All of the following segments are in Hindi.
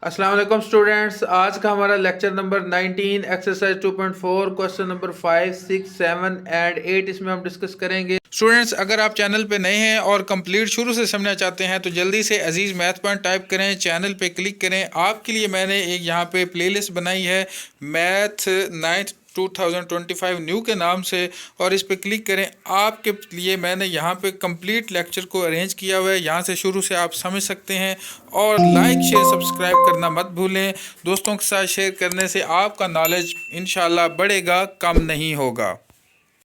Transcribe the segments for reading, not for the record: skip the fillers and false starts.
अस्सलाम वालेकुम स्टूडेंट्स। आज का हमारा lecture number 19 exercise 2.4 question number 5, 6, 7 and 8 इसमें हम डिस्कस करेंगे। स्टूडेंट्स, अगर आप चैनल पे नए हैं और कंप्लीट शुरू से समझना चाहते हैं तो जल्दी से अजीज़ मैथ पॉइंट टाइप करें, चैनल पे क्लिक करें। आपके लिए मैंने एक यहाँ पे प्लेलिस्ट बनाई है मैथ 9th 2025 न्यू के नाम से, और इस पे क्लिक करें। आपके लिए मैंने यहाँ पे कंप्लीट लेक्चर को अरेंज किया हुआ है, यहाँ से शुरू से आप समझ सकते हैं। और लाइक शेयर सब्सक्राइब करना मत भूलें। दोस्तों के साथ शेयर करने से आपका नॉलेज इंशाल्लाह बढ़ेगा, कम नहीं होगा।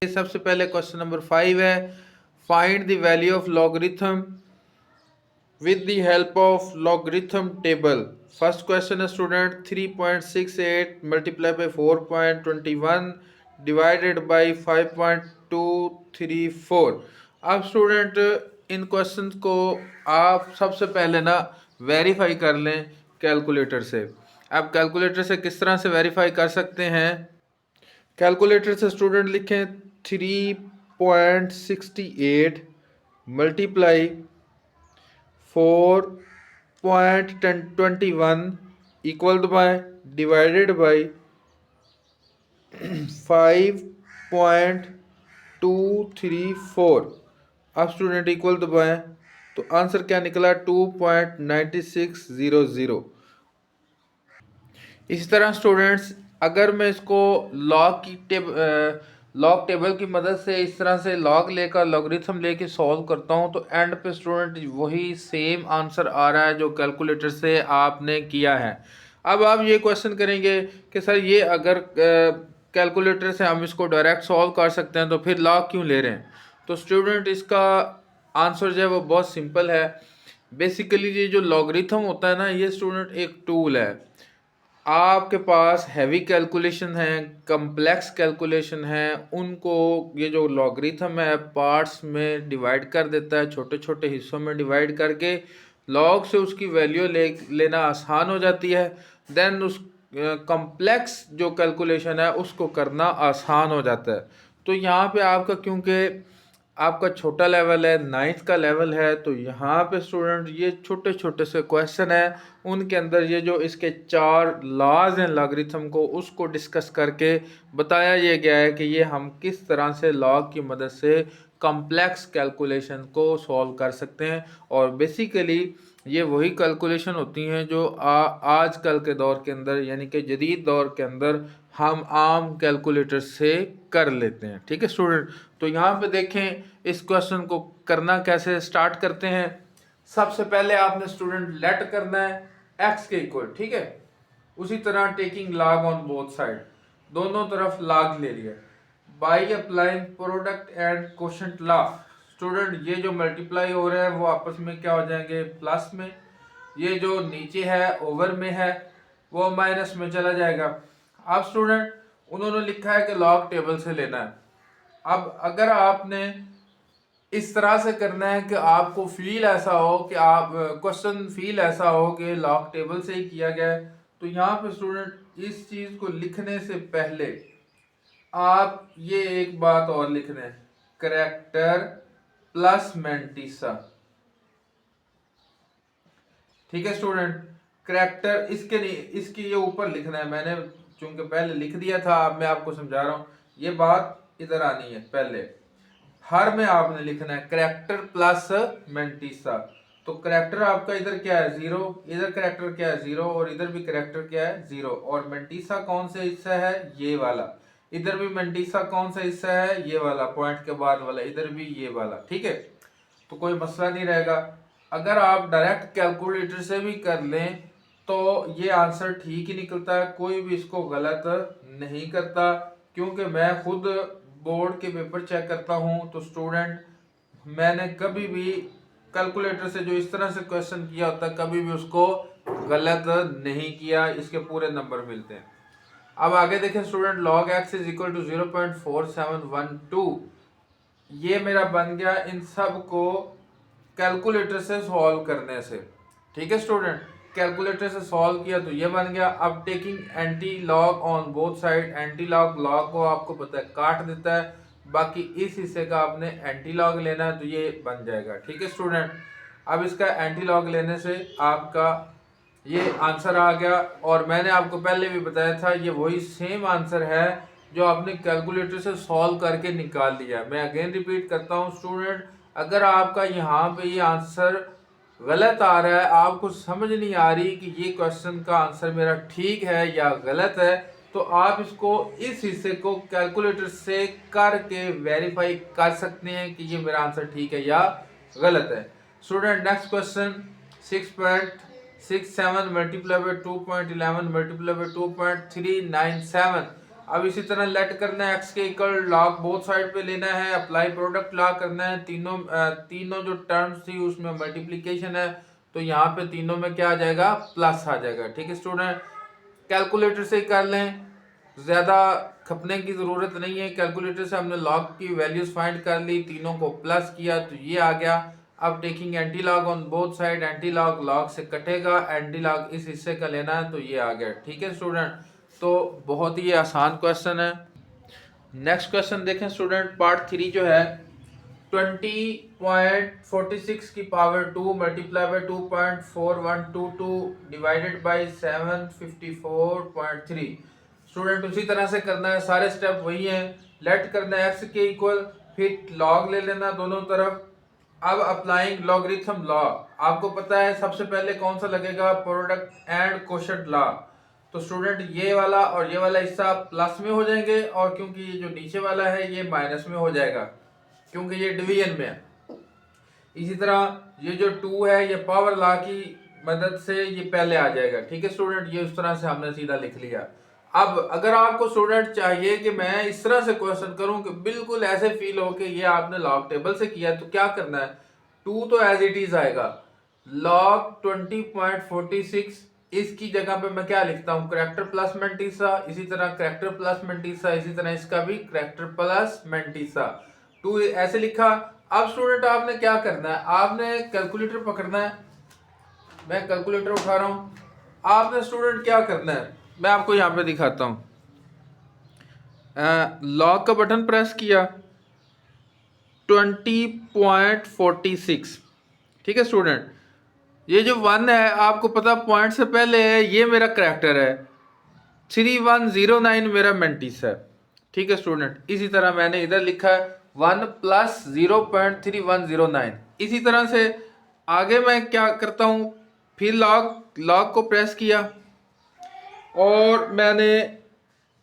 सबसे पहले क्वेश्चन नंबर 5 है, find the value of logarithm with the help of logarithm table. First question है student 3.68 multiply by 4.21 divided by 5.234। अब स्टूडेंट इन क्वेश्चन को आप सबसे पहले ना वेरीफाई कर लें कैलकुलेटर से। अब कैलकुलेटर से किस तरह से वेरीफाई कर सकते हैं? कैलकुलेटर से स्टूडेंट लिखें 3.68 multiply 4.21 equal by divided by 5.234। अब स्टूडेंट इक्वल दबाएं तो आंसर क्या निकला? 2.9600। इसी तरह स्टूडेंट्स अगर मैं इसको लॉग टेबल की मदद से इस तरह से लॉग लेकर लॉगरिथम लेके सॉल्व करता हूँ तो एंड पे स्टूडेंट वही सेम आंसर आ रहा है जो कैलकुलेटर से आपने किया है। अब आप ये क्वेश्चन करेंगे कि सर ये अगर कैलकुलेटर से हम इसको डायरेक्ट सॉल्व कर सकते हैं तो फिर लॉग क्यों ले रहे हैं? तो स्टूडेंट इसका आंसर जो है वो बहुत सिंपल है। बेसिकली ये जो लॉगरिथम होता है ना, ये स्टूडेंट एक टूल है। आपके पास हैवी कैलकुलेशन है, कम्प्लेक्स कैलकुलेशन है, उनको ये जो लॉगरिथम है पार्ट्स में डिवाइड कर देता है, छोटे छोटे हिस्सों में डिवाइड करके लॉग से उसकी वैल्यू लेना आसान हो जाती है। देन उस कम्प्लेक्स जो कैलकुलेशन है उसको करना आसान हो जाता है। तो यहाँ पे आपका क्योंकि आपका छोटा लेवल है, 9th का लेवल है, तो यहाँ पे स्टूडेंट ये छोटे छोटे से क्वेश्चन है, उनके अंदर ये जो इसके 4 लॉज हैं लॉगरिथम को उसको डिस्कस करके बताया ये गया है कि ये हम किस तरह से लॉग की मदद से कम्प्लेक्स कैलकुलेशन को सॉल्व कर सकते हैं। और बेसिकली ये वही कैलकुलेशन होती हैं जो आजकल के दौर के अंदर यानी कि जदीद दौर के अंदर हम आम कैलकुलेटर से कर लेते हैं। ठीक है स्टूडेंट, तो यहाँ पे देखें इस क्वेश्चन को करना कैसे स्टार्ट करते हैं। सबसे पहले आपने स्टूडेंट लेट करना है x के इक्वल, ठीक है। उसी तरह taking log on both side, दोनों तरफ लॉग ले लिया। By applying product and quotient law, student ये जो मल्टीप्लाई हो रहा है वो आपस में क्या हो जाएंगे? प्लस में। ये जो नीचे है ओवर में है वो माइनस में चला जाएगा। अब स्टूडेंट उन्होंने लिखा है कि लॉग टेबल से लेना है। अब अगर आपने इस तरह से करना है कि आपको फील ऐसा हो कि आप क्वेश्चन फील ऐसा हो कि लॉग टेबल से ही किया गया है, तो यहाँ पे स्टूडेंट इस चीज़ को लिखने से पहले आप ये एक बात और लिखना है, करैक्टर प्लस मैंटिसा। ठीक है स्टूडेंट, करैक्टर इसके नहीं, इसके ये ऊपर लिखना है। मैंने चूंकि पहले लिख दिया था, अब मैं आपको समझा रहा हूँ, ये बात इधर आनी है। पहले हर में आपने लिखना है करैक्टर प्लस मैंटिसा। तो करैक्टर आपका इधर क्या है? 0, इधर करैक्टर क्या है? 0, और इधर भी करैक्टर क्या है? 0। और मैंटिसा कौन सा हिस्सा है? ये वाला। इधर भी मैंटिसा कौन सा हिस्सा है? ये वाला, पॉइंट के बाद वाला। इधर भी ये वाला। ठीक है, तो कोई मसला नहीं रहेगा। अगर आप डायरेक्ट कैलकुलेटर से भी कर लें तो ये आंसर ठीक ही निकलता है, कोई भी इसको गलत नहीं करता। क्योंकि मैं खुद बोर्ड के पेपर चेक करता हूँ तो स्टूडेंट मैंने कभी भी कैलकुलेटर से जो इस तरह से क्वेश्चन किया होता है कभी भी उसको गलत नहीं किया, इसके पूरे नंबर मिलते हैं। अब आगे देखें student, log x is equal to 0.4712। ये मेरा बन गया इन सब को कैलकुलेटर से सॉल्व करने से। ठीक है स्टूडेंट, कैलकुलेटर से सॉल्व किया तो ये बन गया। अब taking anti log on both side, anti log log को आपको पता है काट देता है, बाकी इस हिस्से का आपने एंटी लॉग लेना है तो ये बन जाएगा। ठीक है स्टूडेंट, अब इसका एंटी लॉग लेने से आपका ये आंसर आ गया। और मैंने आपको पहले भी बताया था ये वही सेम आंसर है जो आपने कैलकुलेटर से सॉल्व करके निकाल लिया। मैं अगेन रिपीट करता हूँ स्टूडेंट, अगर आपका यहाँ पे ये आंसर गलत आ रहा है, आपको समझ नहीं आ रही कि ये क्वेश्चन का आंसर मेरा ठीक है या गलत है, तो आप इसको इस हिस्से को कैलकुलेटर से करके वेरीफाई कर सकते हैं कि ये मेरा आंसर ठीक है या गलत है। Student next question 6.67 multiply by 2.11 multiply by 2.397। अब इसी तरह लेट करना है x के इक्वल लॉग बोथ साइड पे लेना है, अप्लाई प्रोडक्ट लॉ करना है, तीनों जो टर्म्स थी उसमें मल्टीप्लिकेशन है, तो यहाँ पे तीनों में क्या आ जाएगा, प्लस आ जाएगा। ठीक है स्टूडेंट, कैलकुलेटर से कर लें, ज़्यादा खपने की ज़रूरत नहीं है। कैलकुलेटर से हमने लॉग की वैल्यूज़ फाइंड कर ली, तीनों को प्लस किया तो ये आ गया। अब taking anti log on both side, anti log log से कटेगा, एंटी लॉग इस हिस्से का लेना है तो ये आ गया। ठीक है स्टूडेंट, तो बहुत ही आसान क्वेश्चन है। नेक्स्ट क्वेश्चन देखें स्टूडेंट, पार्ट 3 जो है 20.46 की power 2 multiply by 2.4122 divided by 754.3। Student उसी तरह से करना है, सारे स्टेप वही हैं। लेट करना है x के इक्वल, फिर लॉग ले लेना दोनों तरफ। अब अप्लाइंग लॉगरिथम लॉ, आपको पता है सबसे पहले कौन सा लगेगा, प्रोडक्ट एंड कोशेंट लॉ। तो स्टूडेंट ये वाला और ये वाला हिस्सा प्लस में हो जाएंगे, और क्योंकि ये जो नीचे वाला है ये माइनस में हो जाएगा क्योंकि ये डिवीजन में है। इसी तरह ये जो 2 है ये पावर लॉ की मदद से ये पहले आ जाएगा। ठीक है स्टूडेंट, ये उस तरह से हमने सीधा लिख लिया। अब अगर आपको स्टूडेंट चाहिए कि मैं इस तरह से क्वेश्चन करूं कि बिल्कुल ऐसे फील हो कि ये आपने लॉग टेबल से किया, तो क्या करना है, 2 तो एज इट इज आएगा, लॉग 20.46 इसकी जगह पे मैं क्या लिखता हूँ, करेक्टर प्लस मेंटिसा, इसी तरह करेक्टर प्लस मेंटिसा, इसी तरह इसका भी करेक्टर प्लस मेंटिसा, 2 ऐसे लिखा। अब स्टूडेंट आपने क्या करना है, आपने कैलकुलेटर पकड़ना है। मैं कैलकुलेटर उठा रहा हूँ, आपने स्टूडेंट क्या करना है, मैं आपको यहाँ पे दिखाता हूँ। लॉग का बटन प्रेस किया, 20.46। ठीक है स्टूडेंट, ये जो 1 है आपको पता पॉइंट से पहले है, ये मेरा करेक्टर है, 3109 मेरा मेंटिस है। ठीक है स्टूडेंट, इसी तरह मैंने इधर लिखा है 1 प्लस 0.3109। इसी तरह से आगे मैं क्या करता हूँ, फिर लॉग को प्रेस किया और मैंने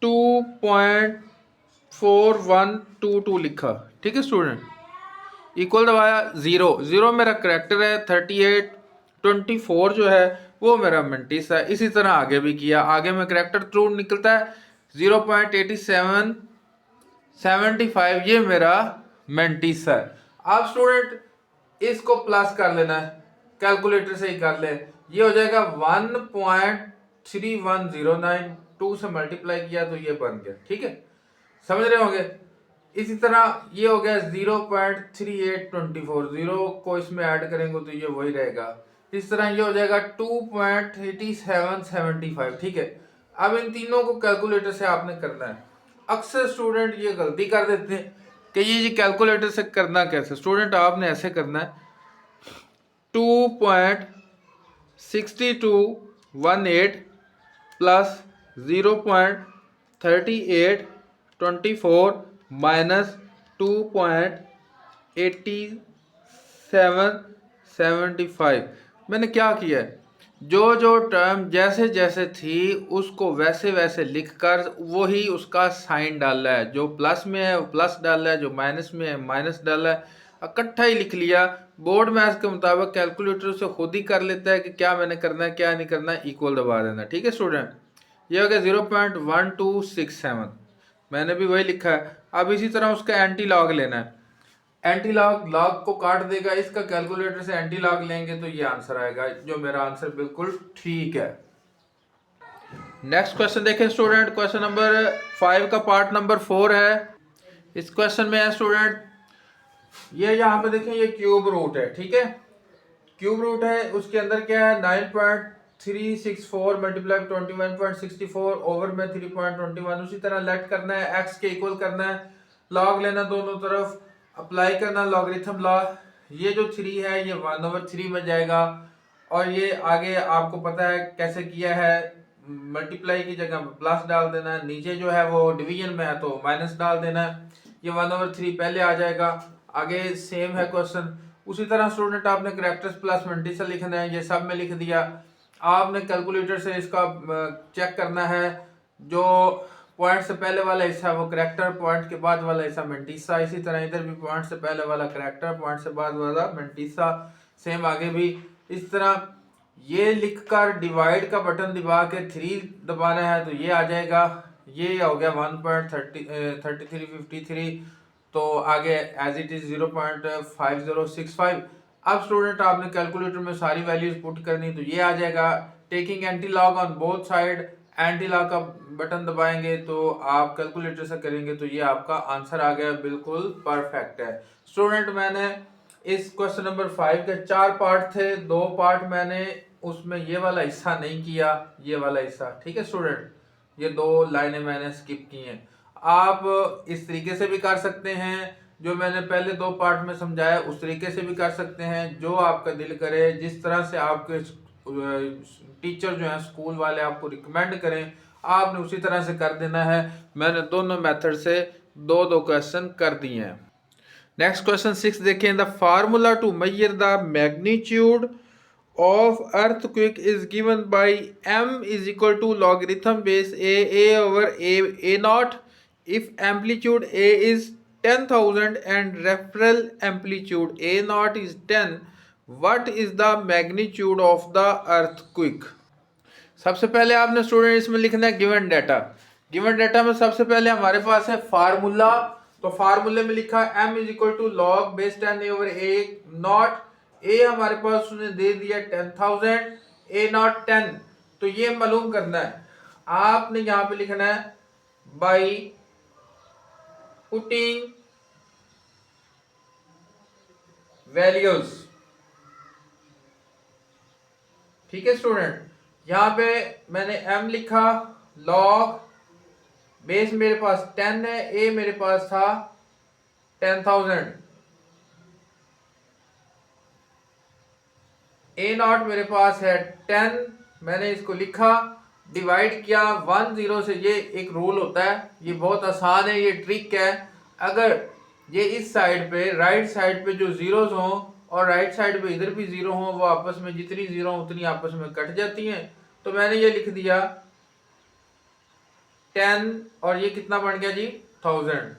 2.4122 लिखा। ठीक है स्टूडेंट, इक्वल दबाया, ज़ीरो मेरा करेक्टर है, 3824 जो है वो मेरा मेंटिस है। इसी तरह आगे भी किया, आगे में करेक्टर ट्रू निकलता है, 0.8775 ये मेरा मेंटिस है। अब स्टूडेंट इसको प्लस कर लेना है, कैलकुलेटर से ही कर ले, ये हो जाएगा 1.3109, 2 से मल्टीप्लाई किया तो ये बन गया। ठीक है, समझ रहे होंगे। इसी तरह ये हो गया 0.3824, 0 को इसमें ऐड करेंगे तो ये वही रहेगा। इस तरह ये हो जाएगा 2.8775। ठीक है, अब इन तीनों को कैलकुलेटर से आपने करना है। अक्सर स्टूडेंट ये गलती कर देते हैं कि ये कैलकुलेटर से करना कैसे। स्टूडेंट आपने ऐसे करना है, 2.6218 प्लस 0.3824 माइनस 2.8775। मैंने क्या किया है, जो टर्म जैसे जैसे थी उसको वैसे वैसे लिखकर वही उसका साइन डाला है, जो प्लस में है वो प्लस डाला है, जो माइनस में है माइनस डाला है, इकट्ठा ही लिख लिया। बोर्ड मैथ्स के मुताबिक कैलकुलेटर से खुद ही कर लेता है कि क्या मैंने करना है क्या नहीं करना है, इक्वल दबा देना। ठीक है स्टूडेंट, ये हो गया 0.1267, मैंने भी वही लिखा है। अब इसी तरह उसका एंटी लॉग लेना है, एंटी लॉग लॉग को काट देगा, इसका कैलकुलेटर से एंटी लॉग लेंगे तो ये आंसर आएगा, जो मेरा आंसर बिल्कुल ठीक है। नेक्स्ट क्वेश्चन देखें स्टूडेंट, क्वेश्चन नंबर 5 का पार्ट नंबर 4 है। इस क्वेश्चन में है स्टूडेंट, ये यहाँ पे देखें ये क्यूब रूट है। ठीक है, क्यूब रूट है, उसके अंदर क्या है 9.364 मल्टीप्लाई 21.64 ओवर में 3.21। उसी तरह लेट करना है, x के इक्वल करना है, लॉग लेना दोनों तरफ, अप्लाई करना लॉगरिथम लॉ। ये जो 3 है ये 1/3 में जाएगा, और ये आगे आपको पता है कैसे किया है, मल्टीप्लाई की जगह प्लस डाल देना है, नीचे जो है वो डिवीजन में है तो माइनस डाल देना है, ये 1/3 पहले आ जाएगा। आगे सेम है क्वेश्चन। उसी तरह स्टूडेंट आपने करेक्टर्स प्लस मंटीसा लिखना है, ये सब में लिख दिया। आपने कैलकुलेटर से इसका चेक करना है, जो पॉइंट से पहले वाला हिस्सा वो करेक्टर, पॉइंट के बाद वाला हिस्सा मंटीसा। इसी तरह इधर भी पॉइंट से पहले वाला करेक्टर, पॉइंट से बाद वाला मंटीसा, सेम आगे भी इस तरह। ये लिखकर डिवाइड का बटन दबा के 3 दबाना है तो ये आ जाएगा। ये हो गया 1.3353। तो आगे एज इट इज 0.5065। अब स्टूडेंट आपने कैलकुलेटर में सारी वैल्यूज पुट करनी, तो ये आ जाएगा। Taking anti log on both side, anti log का बटन दबाएंगे तो आप कैलकुलेटर से करेंगे तो ये आपका आंसर आ गया, बिल्कुल परफेक्ट है। स्टूडेंट मैंने इस क्वेश्चन नंबर 5 के 4 पार्ट थे, 2 पार्ट मैंने उसमें ये वाला हिस्सा नहीं किया, ये वाला हिस्सा, ठीक है स्टूडेंट, ये 2 लाइनें मैंने स्किप की हैं। आप इस तरीके से भी कर सकते हैं, जो मैंने पहले 2 पार्ट में समझाया उस तरीके से भी कर सकते हैं, जो आपका दिल करे, जिस तरह से आपके टीचर जो हैं स्कूल वाले आपको रिकमेंड करें आपने उसी तरह से कर देना है। मैंने दोनों मेथड से 2 क्वेश्चन कर दिए हैं। नेक्स्ट क्वेश्चन 6 देखें। The formula to measure the magnitude of earthquake is given by m is equal to logarithm base a over a naught if amplitude a is 10,000 and referral amplitude a naught is 10. What is the magnitude of the earthquake? सबसे पहले आपने स्टूडेंट इसमें लिखना है गिवन डाटा। गिवन डाटा में सबसे पहले हमारे पास है फार्मूला, तो फार्मूले में लिखा है m is equal to log base 10 over a naught. ए हमारे पास उसने दे दिया 10,000, ए नॉट 10, तो ये मालूम करना है। आपने यहां पे लिखना है बाई पुटिंग वैल्यूज, ठीक है स्टूडेंट। यहां पे मैंने m लिखा, लॉग बेस मेरे पास 10 है, ए मेरे पास था 10,000, ए नॉट मेरे पास है 10, मैंने इसको लिखा, डिवाइड किया 10 से। ये एक रूल होता है, ये बहुत आसान है, ये ट्रिक है। अगर ये इस साइड पे राइट साइड पे जो जीरोस हों और राइट साइड पे इधर भी जीरो हों, वो आपस में जितनी जीरो उतनी आपस में कट जाती हैं। तो मैंने ये लिख दिया 10 और ये कितना बन गया जी 1000,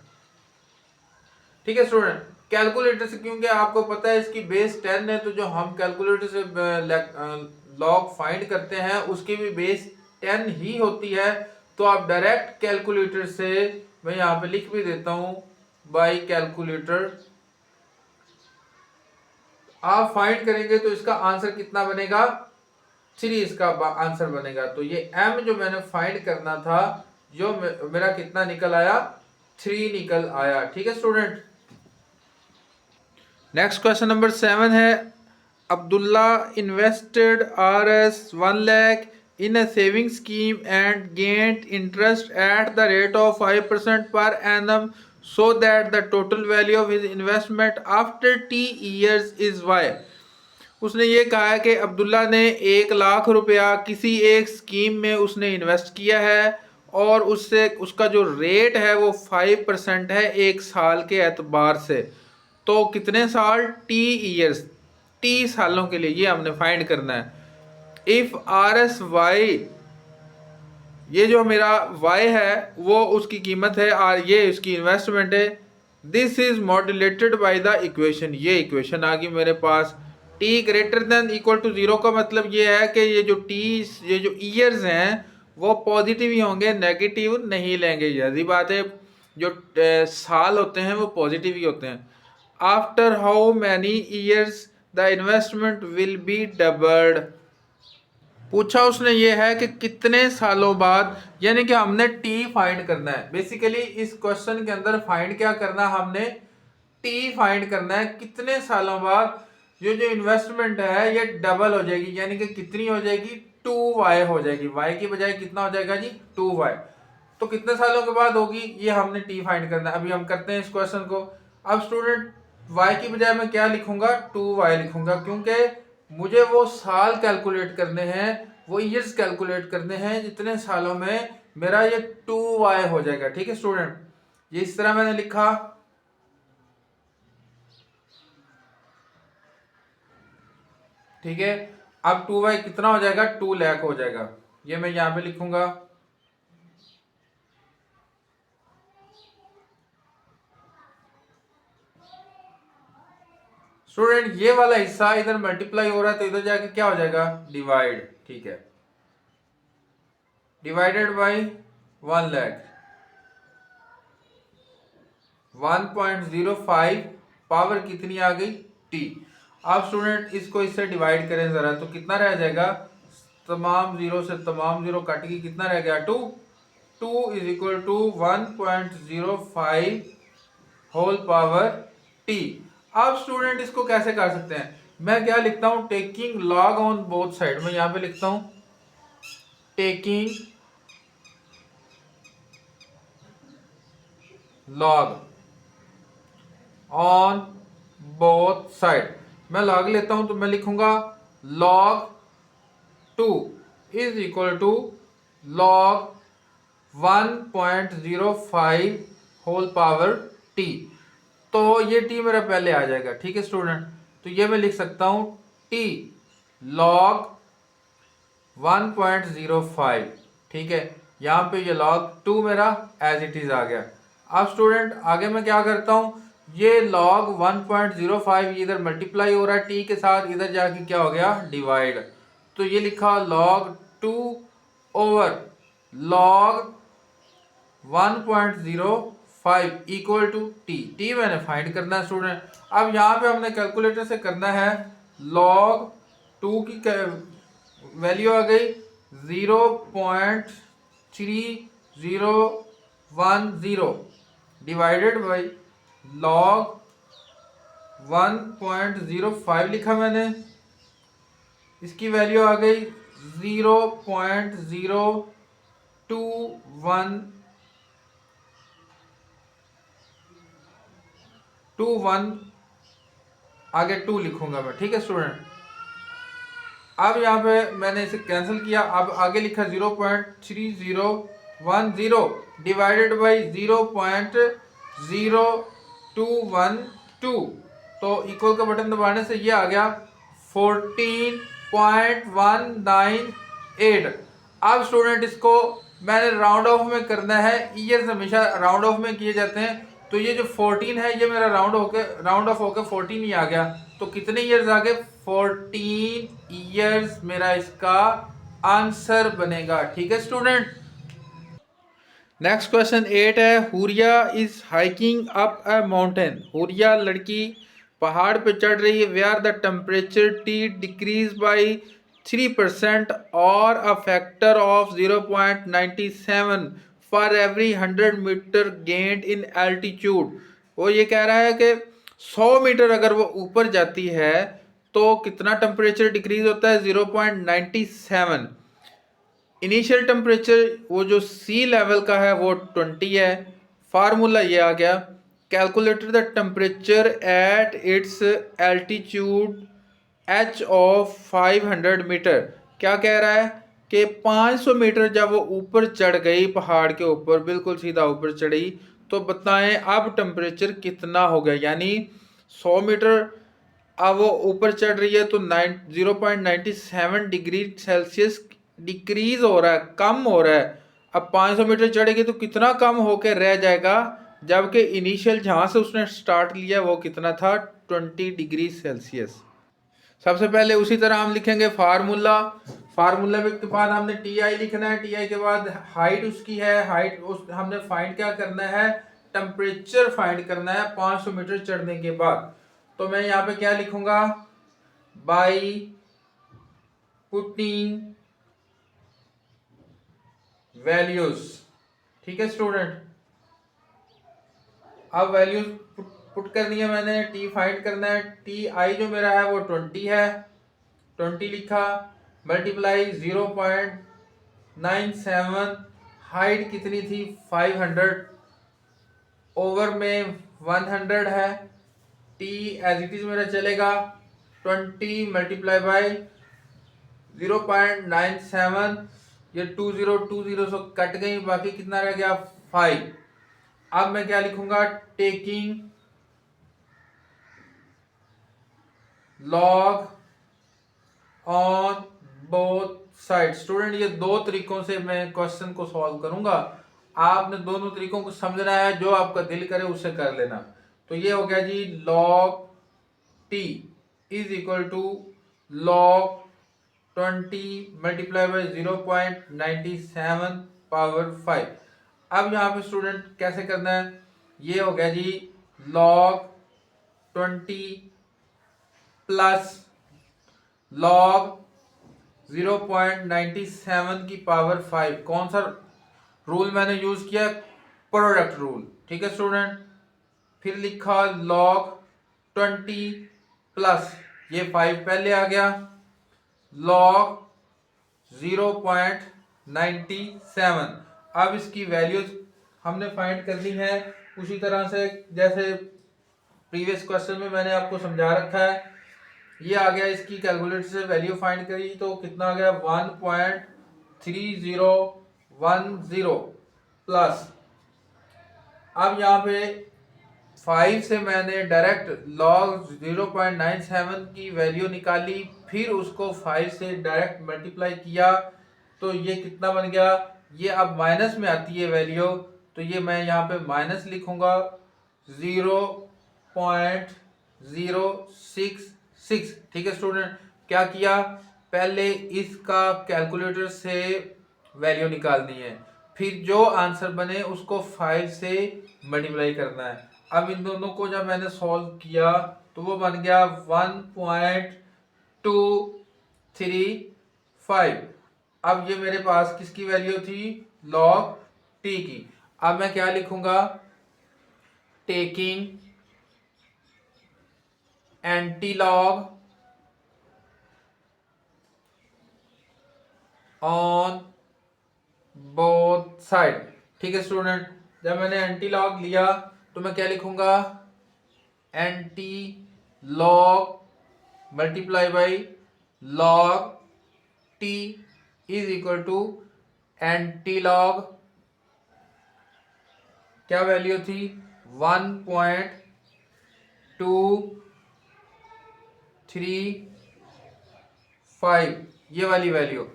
ठीक है स्टूडेंट। कैलकुलेटर से क्योंकि आपको पता है इसकी बेस 10 है, तो जो हम कैलकुलेटर से लॉग फाइंड करते हैं उसकी भी बेस 10 ही होती है। तो आप डायरेक्ट कैलकुलेटर से, मैं यहाँ पे लिख भी देता हूं बाय कैलकुलेटर, आप फाइंड करेंगे तो इसका आंसर कितना बनेगा 3 इसका आंसर बनेगा। तो ये m जो मैंने फाइंड करना था, जो मेरा कितना निकल आया 3 निकल आया, ठीक है स्टूडेंट। नेक्स्ट क्वेश्चन नंबर 7 है। Abdullah invested Rs 1 lakh in a saving scheme and gained interest at the rate of 5% per annum, so that the total value of his investment after t years is y. उसने ये कहा है कि अब्दुल्ला ने 1 लाख रुपया किसी एक स्कीम में उसने इन्वेस्ट किया है और उससे उसका जो रेट है वो 5% है एक साल के एतबार से। तो कितने साल, टी ईयर्स, टी सालों के लिए, ये हमने फाइंड करना है। इफ आर एस वाई, ये जो मेरा वाई है वो उसकी कीमत है और ये इसकी इन्वेस्टमेंट है। This is modulated by the equation, ये इक्वेशन आ गई मेरे पास। T greater than equal to 0 का मतलब ये है कि ये जो ईयर्स हैं वो पॉजिटिव ही होंगे, नेगेटिव नहीं लेंगे। यही बात है, जो साल होते हैं वो पॉजिटिव ही होते हैं। After how many years the investment will be doubled, पूछा उसने ये है कि कितने सालों बाद, यानी कि हमने टी फाइंड करना है। बेसिकली इस क्वेश्चन के अंदर फाइंड क्या करना है, हमने टी फाइंड करना है, कितने सालों बाद ये जो इन्वेस्टमेंट है ये डबल हो जाएगी, यानी कि कितनी हो जाएगी 2y हो जाएगी। y की बजाय कितना हो जाएगा जी 2y। तो कितने सालों के बाद होगी ये हमने टी फाइंड करना है। अभी हम करते हैं इस क्वेश्चन को। अब स्टूडेंट y की बजाय मैं क्या लिखूंगा 2y लिखूंगा, क्योंकि मुझे वो साल कैलकुलेट करने हैं, वो ईयर्स कैलकुलेट करने हैं जितने सालों में मेरा ये 2y हो जाएगा। ठीक है स्टूडेंट, ये इस तरह मैंने लिखा। ठीक है, अब 2y कितना हो जाएगा, 2 लाख हो जाएगा। ये मैं यहां पे लिखूंगा। स्टूडेंट ये वाला हिस्सा इधर मल्टीप्लाई हो रहा है तो इधर जाके क्या हो जाएगा, डिवाइड। ठीक है, डिवाइडेड बाई 1 लाख, 1.05 पावर कितनी आ गई, t। अब स्टूडेंट इसको इससे डिवाइड करें जरा, तो कितना रह जाएगा, तमाम जीरो से तमाम जीरो कट के कितना रह गया, 2। 2 is equal to 1.05 whole power t। अब स्टूडेंट इसको कैसे कर सकते हैं, मैं क्या लिखता हूं, taking log on both side. मैं यहां पे लिखता हूं taking log on both side. मैं लॉग लेता हूं तो मैं लिखूंगा log 2 is equal to log 1.05 whole power t। तो ये t मेरा पहले आ जाएगा। ठीक है स्टूडेंट, तो ये मैं लिख सकता हूं t लॉग 1.05। ठीक है, यहां पे ये log 2 मेरा एज इट इज आ गया। अब स्टूडेंट आगे मैं क्या करता हूं, ये log 1.05 इधर मल्टीप्लाई हो रहा है t के साथ, इधर जाके क्या हो गया, डिवाइड। तो ये लिखा log 2 over log 1.05 equal to t मैंने फाइंड करना है स्टूडेंट। अब यहाँ पे हमने कैलकुलेटर से करना है, log 2 की वैल्यू आ गई 0.3010 डिवाइडेड बाई log 1.05 लिखा मैंने, इसकी वैल्यू आ गई 0.021 आगे 2 लिखूंगा मैं। ठीक है स्टूडेंट, अब यहाँ पे मैंने इसे कैंसिल किया, अब आगे लिखा 0.3010 डिवाइडेड बाई 0.0212। तो इक्वल का बटन दबाने से ये आ गया 14.198। अब स्टूडेंट इसको मैंने राउंड ऑफ में करना है, ईयर्स हमेशा राउंड ऑफ में किए जाते हैं। तो ये जो 14 है ये मेरा राउंड ऑफ होके 14 ही आ गया। तो कितने ईयर्स आ गए, 14 ईयर्स मेरा इसका आंसर बनेगा। ठीक है स्टूडेंट, नेक्स्ट क्वेश्चन 8 है, हुरिया is hiking up a mountain. हुरिया लड़की पहाड़ पे चढ़ रही है, where the temperature T decreases by 3% और a factor of 0.97 for every 100 metre gained in altitude. वो ये कह रहा है कि 100 मीटर अगर वो ऊपर जाती है तो कितना टेम्परेचर डिक्रीज होता है, 0.97। इनिशियल टेम्परेचर वो जो सी लेवल का है वो 20 है। फार्मूला ये आ गया, calculated the temperature at its altitude H of 500 metre. क्या कह रहा है कि 500 मीटर जब वो ऊपर चढ़ गई, पहाड़ के ऊपर बिल्कुल सीधा ऊपर चढ़ी, तो बताएं अब टेम्परेचर कितना हो गया। यानी 100 मीटर अब वो ऊपर चढ़ रही है तो 0.97 डिग्री सेल्सियस डिक्रीज हो रहा है, कम हो रहा है। अब 500 मीटर चढ़ेगी तो कितना कम होकर रह जाएगा, जबकि इनिशियल जहाँ से उसने स्टार्ट लिया वो कितना था, 20 डिग्री सेल्सियस। सबसे पहले उसी तरह हम लिखेंगे फार्मूला के बाद हमने टी आई लिखना है, टी आई के बाद हाइट उसकी है, हाइट हमने फाइंड क्या करना है, टेम्परेचर फाइंड करना है 500 मीटर चढ़ने के बाद। तो मैं यहाँ पे क्या लिखूंगा, बाई पुटिंग वैल्यूज। ठीक है स्टूडेंट, अब वैल्यूज पुट करनी है मैंने, टी फाइंड करना है, टी आई जो मेरा है वो 20 है, 20 लिखा, मल्टीप्लाई 0.97, हाइट कितनी थी 500, ओवर में 100 है, टी एज इट इज मेरा चलेगा 20 मल्टीप्लाई बाय 0.97, ये 20 से कट गई, बाकी कितना रह गया 5। अब मैं क्या लिखूंगा, taking log on both side. Student ये दो तरीकों से मैं क्वेश्चन को सॉल्व करूंगा, आपने दोनों तरीकों को समझना है, जो आपका दिल करे उससे कर लेना। तो ये हो गया जी log t is equal to log 20 multiply by 0.97 power 5। अब यहाँ पे स्टूडेंट कैसे करना है, ये हो गया जी log 20 प्लस log 0.97 की पावर 5। कौन सा रूल मैंने यूज किया, प्रोडक्ट रूल, ठीक है स्टूडेंट। फिर लिखा log 20 प्लस ये 5 पहले आ गया log 0.97। अब इसकी वैल्यूज हमने फाइंड करनी है उसी तरह से जैसे प्रीवियस क्वेश्चन में मैंने आपको समझा रखा है। ये आ गया, इसकी कैलकुलेटर से वैल्यू फाइंड करी तो कितना आ गया 1.3010 प्लस, अब यहाँ पे 5 से मैंने डायरेक्ट log 0.97 की वैल्यू निकाली, फिर उसको 5 से डायरेक्ट मल्टीप्लाई किया, तो ये कितना बन गया, ये अब माइनस में आती है वैल्यू, तो ये मैं यहाँ पे माइनस लिखूंगा 0.066। ठीक है स्टूडेंट, क्या किया, पहले इसका कैलकुलेटर से वैल्यू निकालनी है, फिर जो आंसर बने उसको 5 से मल्टीप्लाई करना है। अब इन दोनों को जब मैंने सॉल्व किया तो वो बन गया 1.235। अब ये मेरे पास किसकी वैल्यू थी, log t की। अब मैं क्या लिखूंगा, taking anti log on both side. ठीक है स्टूडेंट, जब मैंने एंटी लॉग लिया तो मैं क्या लिखूंगा, anti log multiply by log t is equal to anti log, क्या वैल्यू थी 1.235, ये वाली वैल्यू।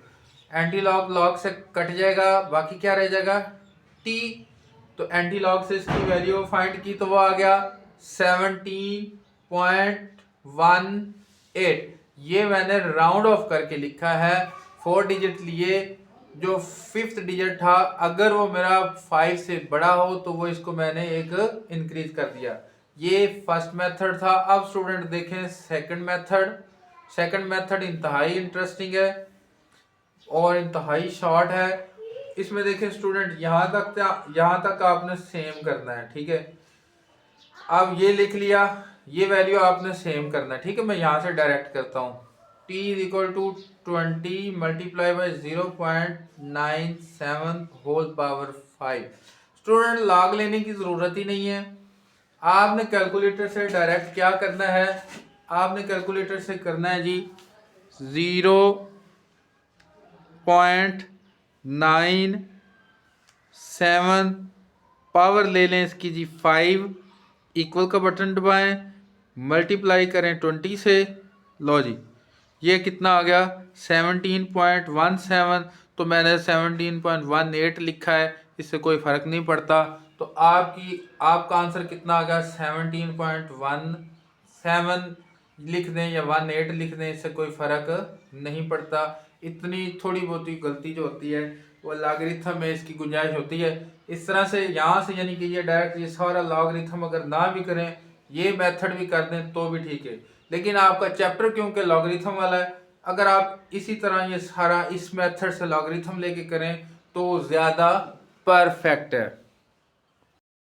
एंटी लॉग लॉग से कट जाएगा, बाकी क्या रह जाएगा t, तो एंटी लॉग से इसकी वैल्यू फाइंड की तो वो आ गया 17.18। ये मैंने राउंड ऑफ करके लिखा है, 4 डिजिट लिए, जो 5th डिजिट था अगर वो मेरा 5 से बड़ा हो तो वो इसको मैंने एक इंक्रीज कर दिया। ये फर्स्ट मेथड था। अब स्टूडेंट देखें सेकंड मेथड। सेकंड मेथड इंतहाई इंटरेस्टिंग है और इंतहाई शॉर्ट है। इसमें देखें स्टूडेंट, यहाँ तक आपने सेम करना है, ठीक है। अब ये लिख लिया, ये वैल्यू आपने सेम करना है, ठीक है। मैं यहाँ से डायरेक्ट करता हूँ, t is equal to 20 multiply by 0.97 whole power 5। Student log लेने की ज़रूरत ही नहीं है, आपने कैलकुलेटर से डायरेक्ट क्या करना है, आपने कैलकुलेटर से करना है जी 0.97 पावर ले लें इसकी जी 5, इक्वल का बटन दबाएं, मल्टीप्लाई करें 20 से, लो जी ये कितना आ गया 17.17, तो मैंने 17.18 लिखा है, इससे कोई फ़र्क नहीं पड़ता। तो आपका आंसर कितना आ गया 17.17 लिख दें या 18 लिख दें, इससे कोई फ़र्क नहीं पड़ता। इतनी थोड़ी बहुत गलती जो होती है वो लॉगरिथम में इसकी गुंजाइश होती है। इस तरह से यहाँ से यानी कि ये डायरेक्ट ये सारा लॉगरिथम अगर ना भी करें, ये मेथड भी कर दें तो भी ठीक है, लेकिन आपका चैप्टर क्योंकि लॉगरिथम वाला है, अगर आप इसी तरह ये सारा इस मेथड से लॉगरिथम लेके करें तो ज़्यादा परफेक्ट है।